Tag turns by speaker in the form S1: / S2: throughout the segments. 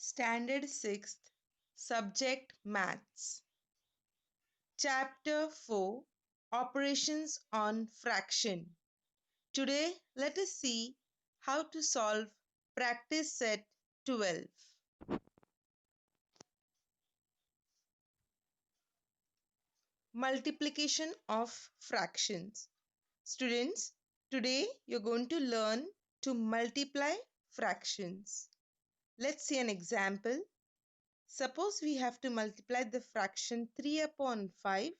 S1: Standard 6th, Subject Maths. Chapter 4, Operations on Fraction. Today, let us see how to solve practice set 12. Multiplication of fractions. Students, today you're going to learn to multiply fractions. Let's see an example. Suppose we have to multiply the fraction 3 upon 5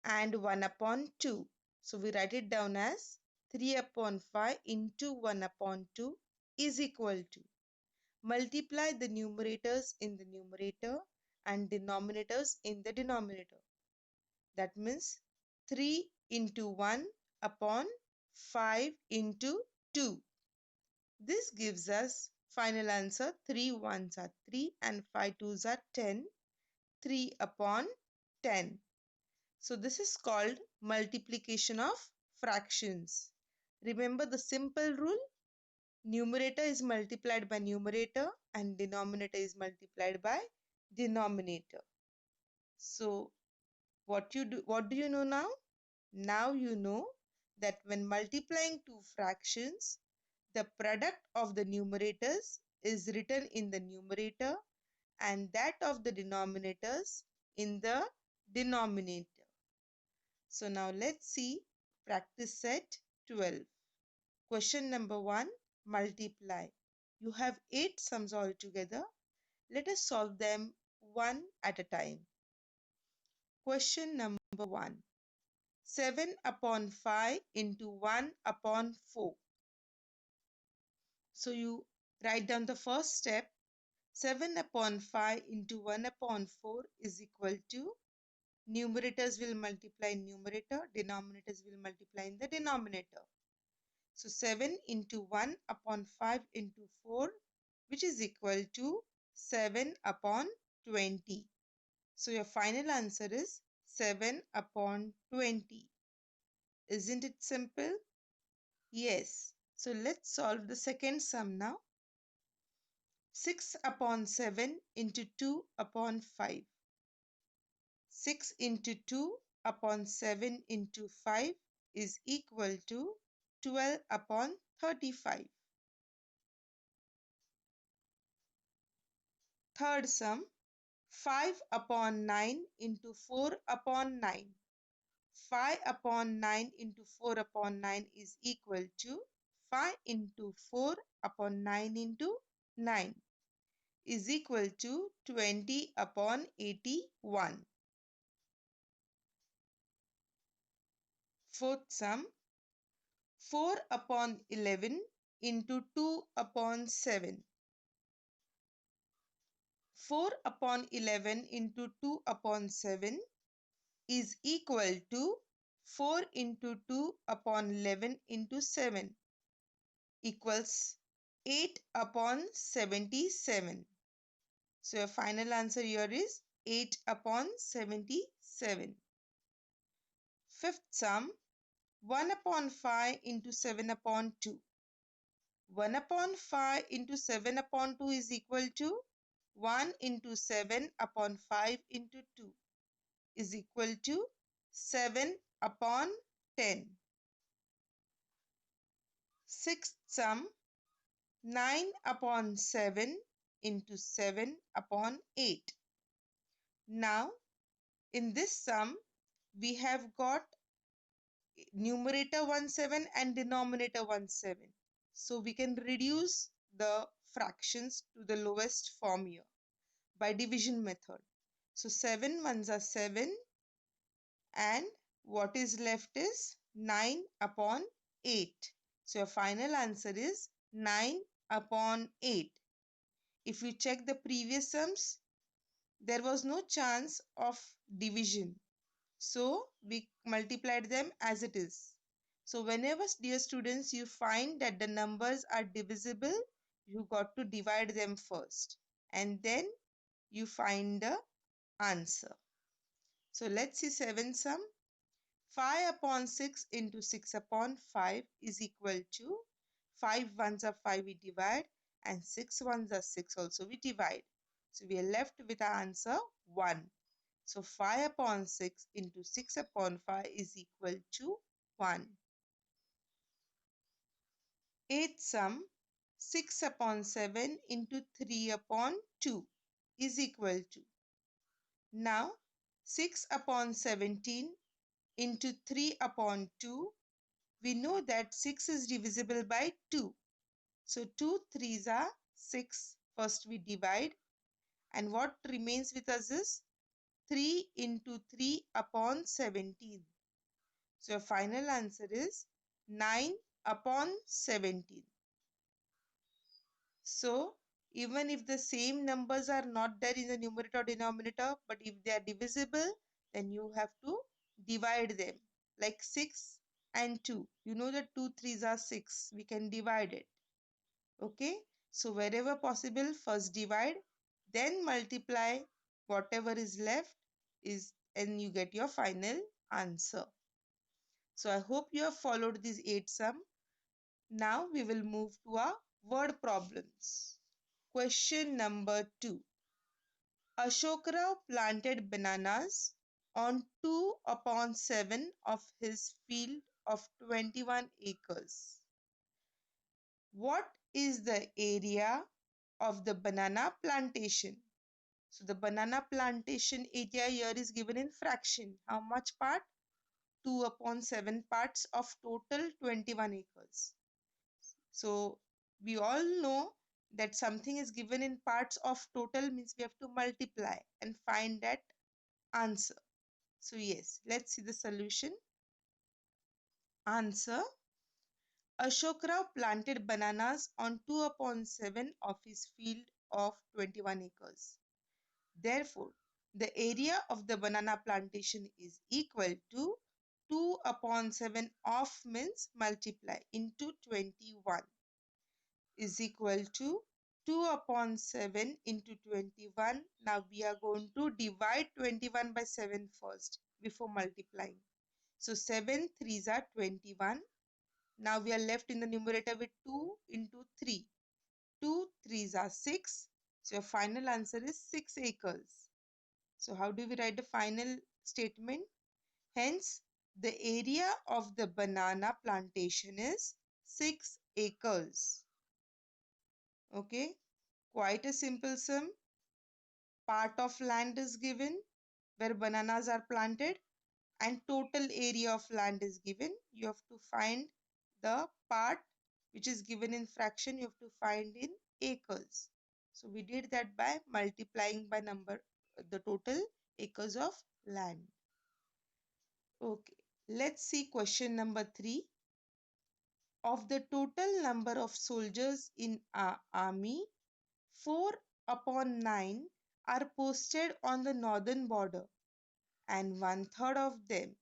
S1: and 1 upon 2. So we write it down as 3 upon 5 into 1 upon 2 is equal to. Multiply the numerators in the numerator and denominators in the denominator. That means 3 into 1 upon 5 into 2. This gives us final answer 3 ones are 3 and 5 twos are 10. 3 upon 10. So this is called multiplication of fractions. Remember the simple rule. Numerator is multiplied by numerator and denominator is multiplied by denominator. So what do you know now? Now you know that when multiplying two fractions, the product of the numerators is written in the numerator and that of the denominators in the denominator. So now let's see practice set 12. Question number 1, multiply. You have 8 sums altogether. Let us solve them one at a time. Question number 1. 7 upon 5 into 1 upon 4. So you write down the first step. 7 upon 5 into 1 upon 4 is equal to, numerators will multiply in numerator, denominators will multiply in the denominator. So 7 into 1 upon 5 into 4, which is equal to 7 upon 20. So your final answer is 7 upon 20. Isn't it simple? Yes. So let's solve the second sum now. 6 upon 7 into 2 upon 5. 6 into 2 upon 7 into 5 is equal to 12 upon 35. Third sum, 5 upon 9 into 4 upon 9. 5 upon 9 into 4 upon 9 is equal to 5 into 4 upon 9 into 9 is equal to 20 upon 81. Fourth sum, 4 upon 11 into 2 upon 7. 4 upon 11 into 2 upon 7 is equal to 4 into 2 upon 11 into 7 equals 8 upon 77. So your final answer here is 8 upon 77. Fifth sum, 1 upon 5 into 7 upon 2. 1 upon 5 into 7 upon 2 is equal to 1 into 7 upon 5 into 2 is equal to 7 upon 10. Sixth sum, 9 upon 7 into 7 upon 8. Now, in this sum, we have got numerator 17 and denominator 17. So, we can reduce the fractions to the lowest form here by division method. So, 7 ones are 7 and what is left is 9 upon 8. So, your final answer is 9 upon 8. If you check the previous sums, there was no chance of division. So, we multiplied them as it is. So, whenever, dear students, you find that the numbers are divisible, you got to divide them first. And then you find the answer. So, let's see 7 sum. 5 upon 6 into 6 upon 5 is equal to 5 ones are 5 we divide. and 6 ones are 6 also we divide. So we are left with our answer 1. So 5 upon 6 into 6 upon 5 is equal to 1. Eighth sum, 6 upon 7 into 3 upon 2 is equal to. Now 6 upon 17 into 3 upon 2, we know that 6 is divisible by 2. So 2 threes are 6. First we divide, and what remains with us is 3 into 3 upon 17. So your final answer is 9 upon 17. So even if the same numbers are not there in the numerator or denominator, but if they are divisible, then you have to divide them. Like 6 and 2. You know that 2 threes are 6. We can divide it. Okay. So wherever possible, first divide, then multiply. Whatever is left is, and you get your final answer. So I hope you have followed these 8 sum. Now we will move to our word problems. Question number 2. Ashokrao planted bananas on 2 upon 7 of his field of 21 acres. What is the area of the banana plantation? So the banana plantation area here is given in fraction. How much part? 2 upon 7 parts of total 21 acres. So we all know that something is given in parts of total means we have to multiply and find that answer. So yes, let's see the solution. Answer: Ashokrao planted bananas on 2 upon 7 of his field of 21 acres. Therefore, the area of the banana plantation is equal to 2 upon 7 of means multiply into 21 is equal to 2 upon 7 into 21. Now we are going to divide 21 by 7 first before multiplying. So 7 threes are 21. Now we are left in the numerator with 2 into 3. 2 threes are 6. So your final answer is 6 acres. So how do we write the final statement? Hence, the area of the banana plantation is 6 acres. Okay, quite a simple sum. Part of land is given where bananas are planted and total area of land is given. You have to find the part which is given in fraction. You have to find in acres. So we did that by multiplying by number the total acres of land. Okay, let's see question number 3. Of the total number of soldiers in our army, 4 upon 9 are posted on the northern border and one-third of them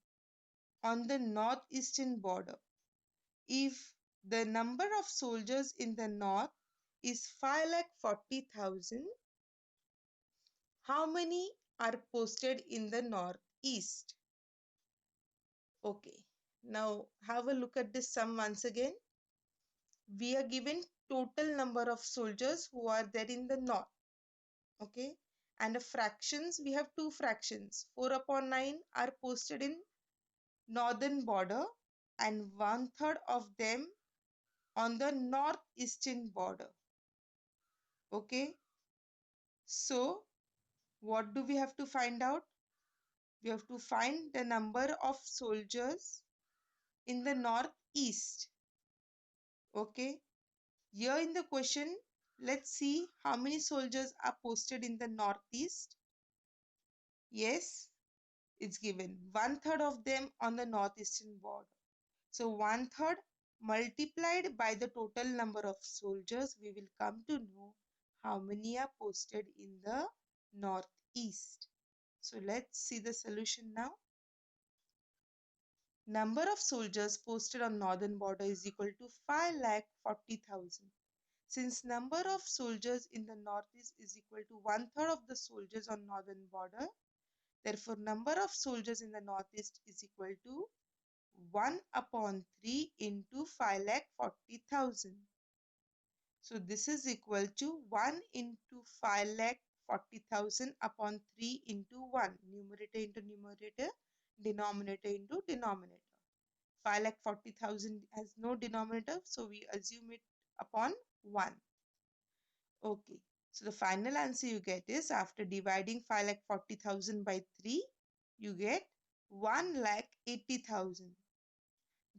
S1: on the northeastern border. If the number of soldiers in the north is 5,40,000, how many are posted in the northeast? Okay, now have a look at this sum once again. We are given total number of soldiers who are there in the north. Okay, and the fractions, we have two fractions. 4 upon 9 are posted in northern border and one-third of them on the northeastern border. Okay, so what do we have to find out? We have to find the number of soldiers in the northeast. Okay, here in the question, let's see how many soldiers are posted in the northeast. Yes, it's given one-third of them on the northeastern border. So one-third multiplied by the total number of soldiers, we will come to know how many are posted in the northeast. So let's see the solution now. Number of soldiers posted on northern border is equal to 5,40,000. Since number of soldiers in the northeast is equal to one-third of the soldiers on northern border, therefore number of soldiers in the northeast is equal to 1 upon 3 into 5,40,000. So this is equal to 1 into 5,40,000 upon 3 into 1. Numerator into numerator, denominator into denominator. 5,40,000 has no denominator, so we assume it upon 1. Okay, so the final answer you get is, after dividing 5,40,000 by 3, you get 1,80,000.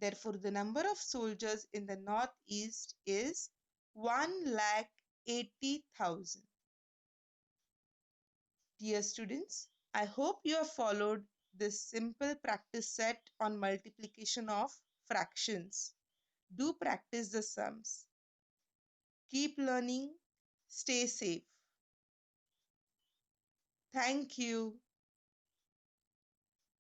S1: Therefore, the number of soldiers in the northeast is 1,80,000. Dear students, I hope you have followed this simple practice set on multiplication of fractions. Do practice the sums. Keep learning. Stay safe. Thank you.